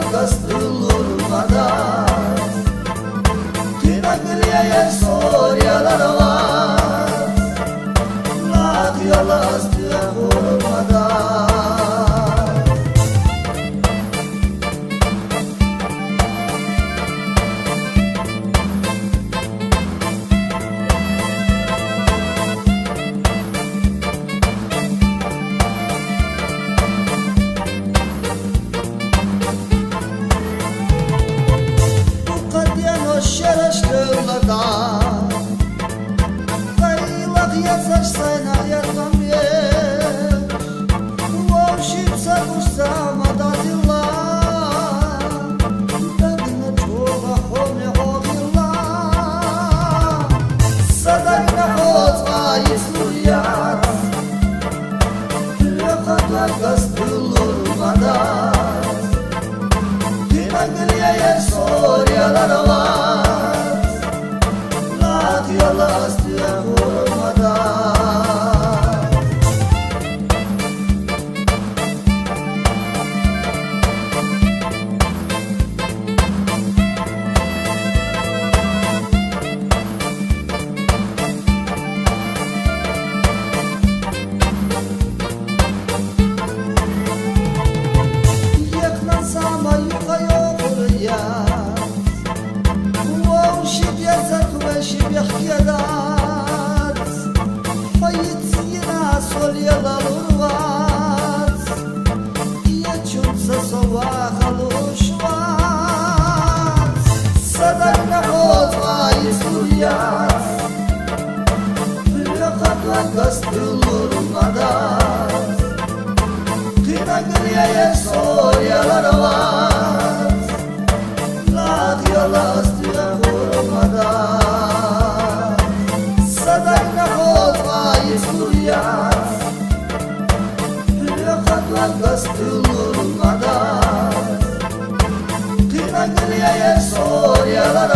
Kastılurmada Kina güleye soryalar var Radyolar vurmada Şerestövlada Karilak yazaş sayna yargam yer Vavşip sakuşsa madadilla Dagna çoga hone hodilla Sadagna hozga isluyat Lekatlar kastılurmada Kina güleye soryalar var Yalas diye vurmadan Yaknansama yuka yok ya Yahkiyadat Hayitsina solyala lurvat Yachunsa sova halushvat Sadagna hozva isluyat Lekatla kastılurmadat Kina güleye soryalar var Radyolar diye vurmadan Sadagna hozva isluyat Lekatlar kastılurmadan Kina güleye soryalar